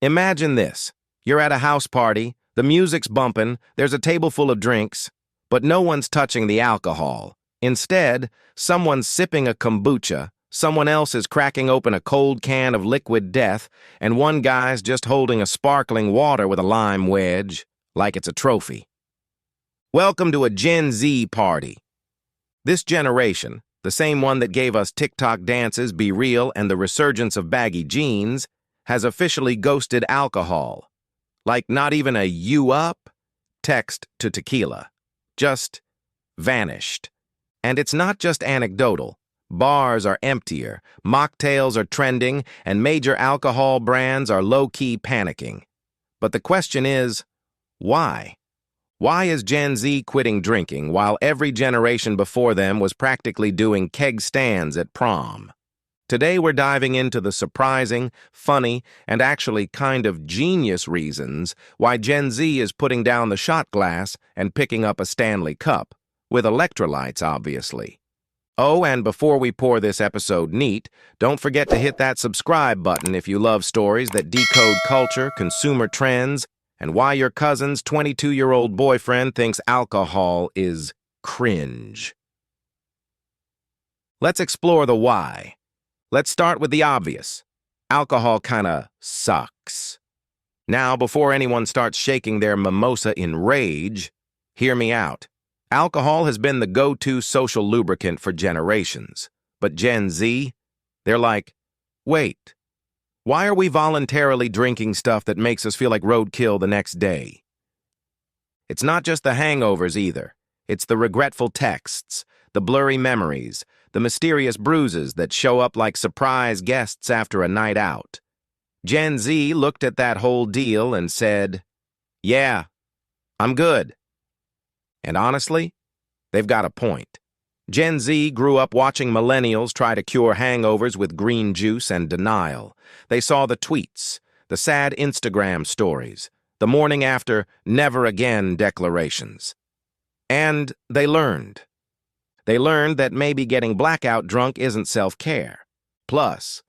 Imagine this. You're at a house party, the music's bumping, there's a table full of drinks, but no one's touching the alcohol. Instead, someone's sipping a kombucha, someone else is cracking open a cold can of liquid death, and one guy's just holding a sparkling water with a lime wedge, like it's a trophy. Welcome to a Gen Z party. This generation, the same one that gave us TikTok dances, Be Real, and the resurgence of baggy jeans, has officially ghosted alcohol. Like not even a "you up" text to tequila. Just vanished. And it's not just anecdotal. Bars are emptier, mocktails are trending, and major alcohol brands are low-key panicking. But the question is, why? Why is Gen Z quitting drinking while every generation before them was practically doing keg stands at prom? Today we're diving into the surprising, funny, and actually kind of genius reasons why Gen Z is putting down the shot glass and picking up a Stanley Cup, with electrolytes, obviously. Oh, and before we pour this episode neat, don't forget to hit that subscribe button if you love stories that decode culture, consumer trends, and why your cousin's 22-year-old boyfriend thinks alcohol is cringe. Let's explore the why. Let's start with the obvious. Alcohol kinda sucks. Now, before anyone starts shaking their mimosa in rage, hear me out. Alcohol has been the go-to social lubricant for generations. But Gen Z, they're like, wait, why are we voluntarily drinking stuff that makes us feel like roadkill the next day? It's not just the hangovers either. It's the regretful texts, the blurry memories, the mysterious bruises that show up like surprise guests after a night out. Gen Z looked at that whole deal and said, yeah, I'm good. And honestly, they've got a point. Gen Z grew up watching Millennials try to cure hangovers with green juice and denial. They saw the tweets, the sad Instagram stories, the morning after never again declarations. And they learned. They learned that maybe getting blackout drunk isn't self-care. Plus,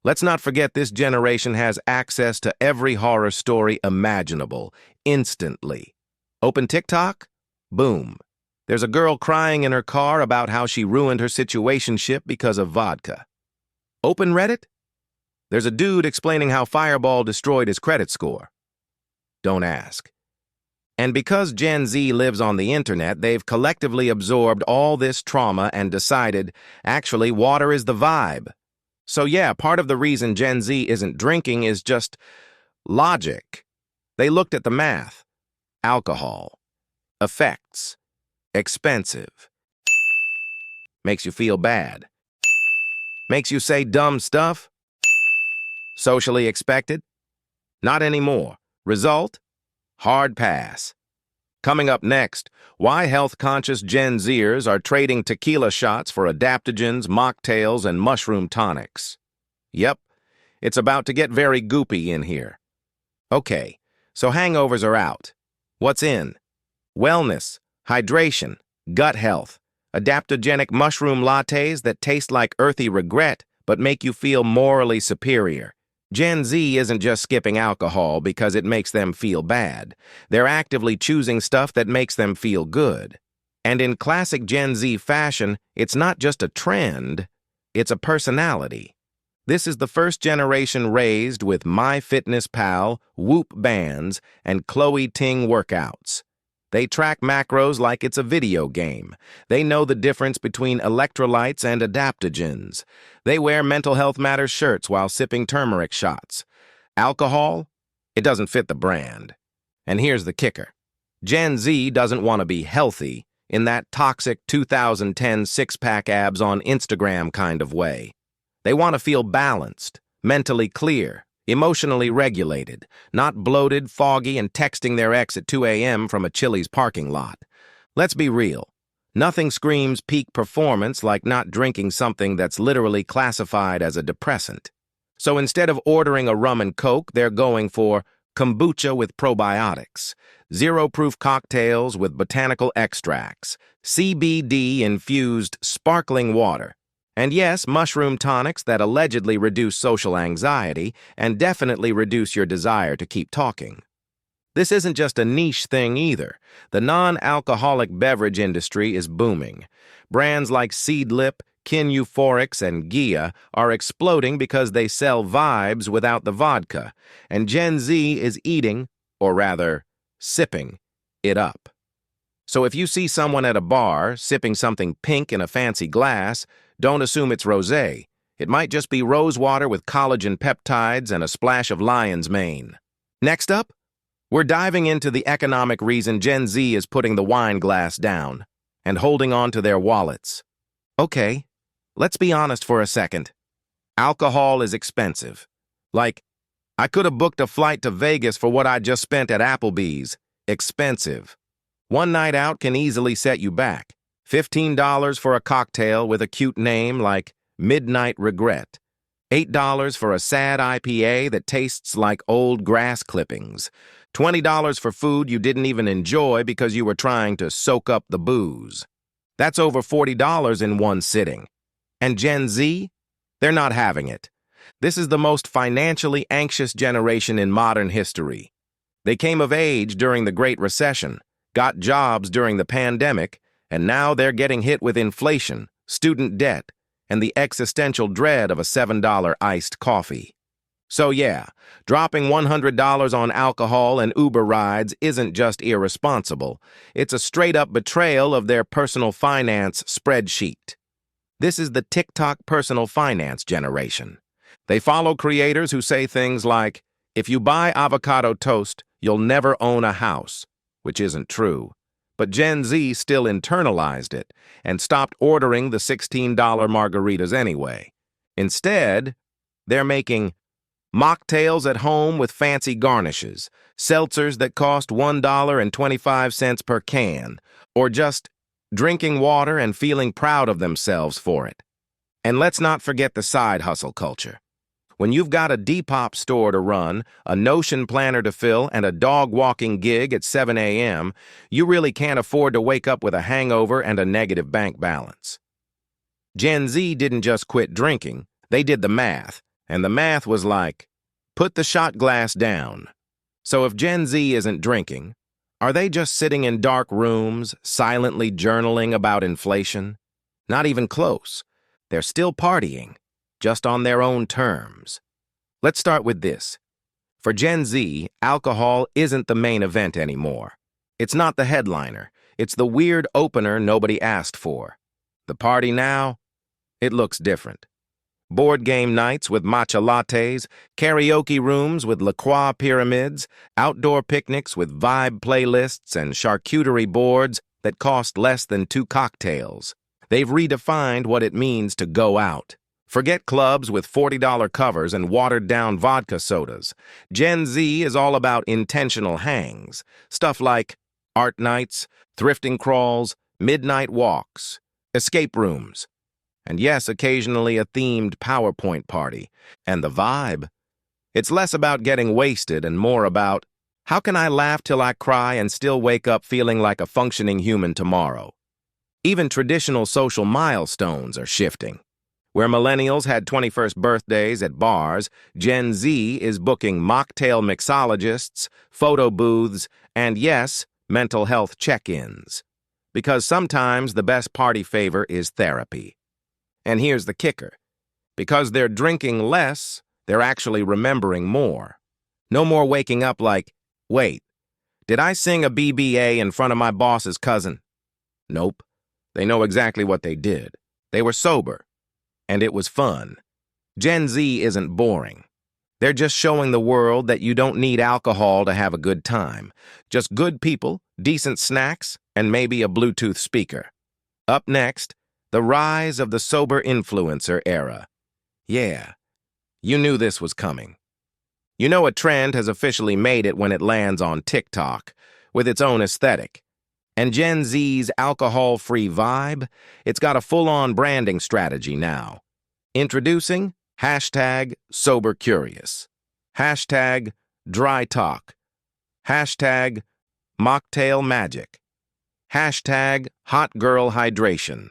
let's not forget this generation has access to every horror story imaginable, instantly. Open TikTok? Boom. There's a girl crying in her car about how she ruined her situationship because of vodka. Open Reddit? There's a dude explaining how Fireball destroyed his credit score. Don't ask. And because Gen Z lives on the internet, they've collectively absorbed all this trauma and decided, actually, water is the vibe. So yeah, part of the reason Gen Z isn't drinking is just logic. They looked at the math. Alcohol. Effects. Expensive. Makes you feel bad. Makes you say dumb stuff. Socially expected. Not anymore. Result? Hard pass. Coming up next, why health-conscious Gen Zers are trading tequila shots for adaptogens, mocktails, and mushroom tonics. Yep, it's about to get very goopy in here. Okay, so hangovers are out. What's in? Wellness, hydration, gut health, adaptogenic mushroom lattes that taste like earthy regret but make you feel morally superior. Gen Z isn't just skipping alcohol because it makes them feel bad. They're actively choosing stuff that makes them feel good. And in classic Gen Z fashion, it's not just a trend, it's a personality. This is the first generation raised with MyFitnessPal, Whoop bands, and Chloe Ting workouts. They track macros like it's a video game. They know the difference between electrolytes and adaptogens. They wear Mental Health Matters shirts while sipping turmeric shots. Alcohol? It doesn't fit the brand. And here's the kicker. Gen Z doesn't want to be healthy in that toxic 2010 six-pack abs on Instagram kind of way. They want to feel balanced, mentally clear, emotionally regulated, not bloated, foggy, and texting their ex at 2 a.m. from a Chili's parking lot. Let's be real. Nothing screams peak performance like not drinking something that's literally classified as a depressant. So instead of ordering a rum and coke, they're going for kombucha with probiotics, zero-proof cocktails with botanical extracts, CBD-infused sparkling water, And yes, mushroom tonics that allegedly reduce social anxiety and definitely reduce your desire to keep talking. This isn't just a niche thing either. The non-alcoholic beverage industry is booming. Brands like Seedlip, Kin Euphorics, and Gia are exploding because they sell vibes without the vodka, and Gen Z is eating, or rather, sipping, it up. So if you see someone at a bar sipping something pink in a fancy glass, don't assume it's rosé. It might just be rosewater with collagen peptides and a splash of lion's mane. Next up, we're diving into the economic reason Gen Z is putting the wine glass down and holding on to their wallets. Okay, let's be honest for a second. Alcohol is expensive. Like, I could have booked a flight to Vegas for what I just spent at Applebee's. Expensive. One night out can easily set you back. $15 for a cocktail with a cute name like Midnight Regret. $8 for a sad IPA that tastes like old grass clippings. $20 for food you didn't even enjoy because you were trying to soak up the booze. That's over $40 in one sitting. And Gen Z? They're not having it. This is the most financially anxious generation in modern history. They came of age during the Great Recession, got jobs during the pandemic, and now they're getting hit with inflation, student debt, and the existential dread of a $7 iced coffee. So yeah, dropping $100 on alcohol and Uber rides isn't just irresponsible. It's a straight-up betrayal of their personal finance spreadsheet. This is the TikTok personal finance generation. They follow creators who say things like, if you buy avocado toast, you'll never own a house, which isn't true. But Gen Z still internalized it and stopped ordering the $16 margaritas anyway. Instead, they're making mocktails at home with fancy garnishes, seltzers that cost $1.25 per can, or just drinking water and feeling proud of themselves for it. And let's not forget the side hustle culture. When you've got a Depop store to run, a Notion planner to fill, and a dog walking gig at 7 a.m., you really can't afford to wake up with a hangover and a negative bank balance. Gen Z didn't just quit drinking, they did the math. And the math was like, put the shot glass down. So if Gen Z isn't drinking, are they just sitting in dark rooms, silently journaling about inflation? Not even close. They're still partying, just on their own terms. Let's start with this. For Gen Z, alcohol isn't the main event anymore. It's not the headliner. It's the weird opener nobody asked for. The party now? It looks different. Board game nights with matcha lattes, karaoke rooms with La Croix pyramids, outdoor picnics with vibe playlists and charcuterie boards that cost less than 2 cocktails. They've redefined what it means to go out. Forget clubs with $40 covers and watered-down vodka sodas. Gen Z is all about intentional hangs, stuff like art nights, thrifting crawls, midnight walks, escape rooms. And yes, occasionally a themed PowerPoint party. And the vibe? It's less about getting wasted and more about, how can I laugh till I cry and still wake up feeling like a functioning human tomorrow? Even traditional social milestones are shifting. Where millennials had 21st birthdays at bars, Gen Z is booking mocktail mixologists, photo booths, and yes, mental health check-ins. Because sometimes the best party favor is therapy. And here's the kicker. Because they're drinking less, they're actually remembering more. No more waking up like, wait, did I sing a BBA in front of my boss's cousin? Nope. They know exactly what they did. They were sober. And it was fun. Gen Z isn't boring. They're just showing the world that you don't need alcohol to have a good time. Just good people, decent snacks, and maybe a Bluetooth speaker. Up next, the rise of the sober influencer era. Yeah, you knew this was coming. You know a trend has officially made it when it lands on TikTok, with its own aesthetic. And Gen Z's alcohol-free vibe, it's got a full-on branding strategy now. Introducing #SoberCurious, #DryTalk, #MocktailMagic, #HotGirlHydration.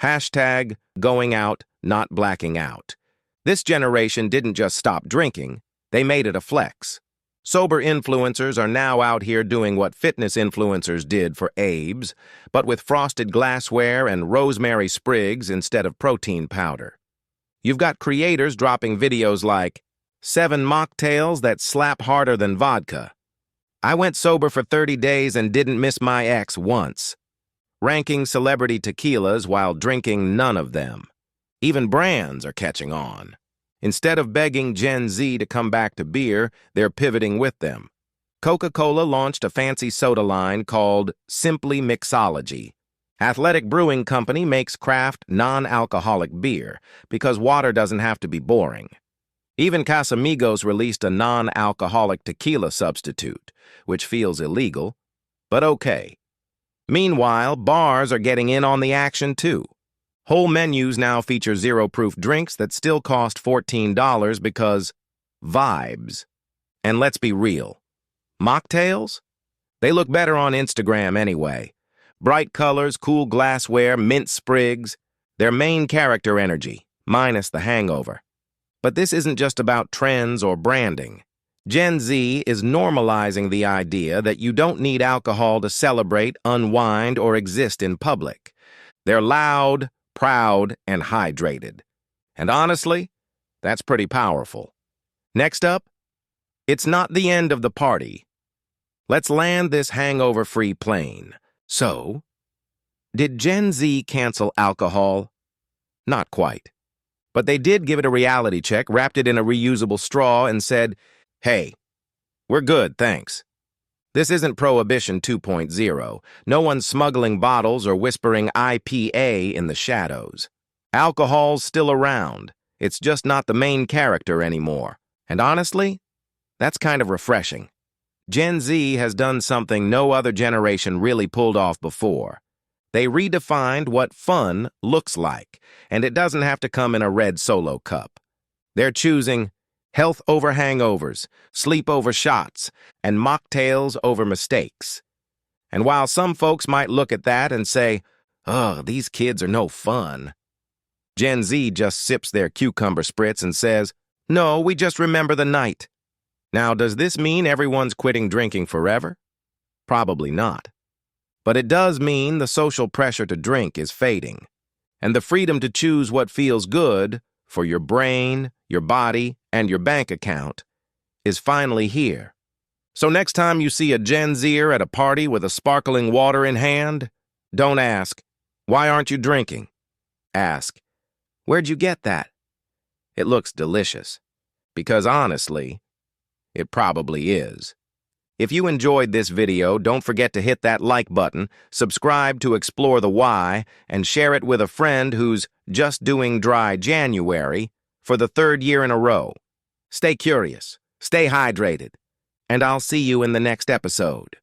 Hashtag going out, not blacking out. This generation didn't just stop drinking, they made it a flex. Sober influencers are now out here doing what fitness influencers did for Abe's, but with frosted glassware and rosemary sprigs instead of protein powder. You've got creators dropping videos like, 7 mocktails that slap harder than vodka. I went sober for 30 days and didn't miss my ex once. Ranking celebrity tequilas while drinking none of them. Even brands are catching on. Instead of begging Gen Z to come back to beer, they're pivoting with them. Coca-Cola launched a fancy soda line called Simply Mixology. Athletic Brewing Company makes craft, non-alcoholic beer because water doesn't have to be boring. Even Casamigos released a non-alcoholic tequila substitute, which feels illegal, but okay. Meanwhile, bars are getting in on the action too. Whole menus now feature zero-proof drinks that still cost $14 because vibes. And let's be real. Mocktails? They look better on Instagram anyway. Bright colors, cool glassware, mint sprigs. Their main character energy, minus the hangover. But this isn't just about trends or branding. Gen Z is normalizing the idea that you don't need alcohol to celebrate, unwind, or exist in public. They're loud, proud, and hydrated. And honestly, that's pretty powerful. Next up, it's not the end of the party. Let's land this hangover-free plane. So, did Gen Z cancel alcohol? Not quite. But they did give it a reality check, wrapped it in a reusable straw, and said, hey, we're good, thanks. This isn't Prohibition 2.0. No one's smuggling bottles or whispering IPA in the shadows. Alcohol's still around. It's just not the main character anymore. And honestly, that's kind of refreshing. Gen Z has done something no other generation really pulled off before. They redefined what fun looks like, and it doesn't have to come in a red Solo cup. They're choosing health over hangovers, sleep over shots, and mocktails over mistakes. And while some folks might look at that and say, ugh, these kids are no fun, Gen Z just sips their cucumber spritz and says, no, we just remember the night. Now, does this mean everyone's quitting drinking forever? Probably not. But it does mean the social pressure to drink is fading, and the freedom to choose what feels good for your brain, your body, and your bank account is finally here. So next time you see a Gen Zer at a party with a sparkling water in hand, don't ask, why aren't you drinking? Ask, where'd you get that? It looks delicious. Because honestly, it probably is. If you enjoyed this video, don't forget to hit that like button, subscribe to explore the why, and share it with a friend who's just doing dry January for the 3rd year in a row. Stay curious, stay hydrated, and I'll see you in the next episode.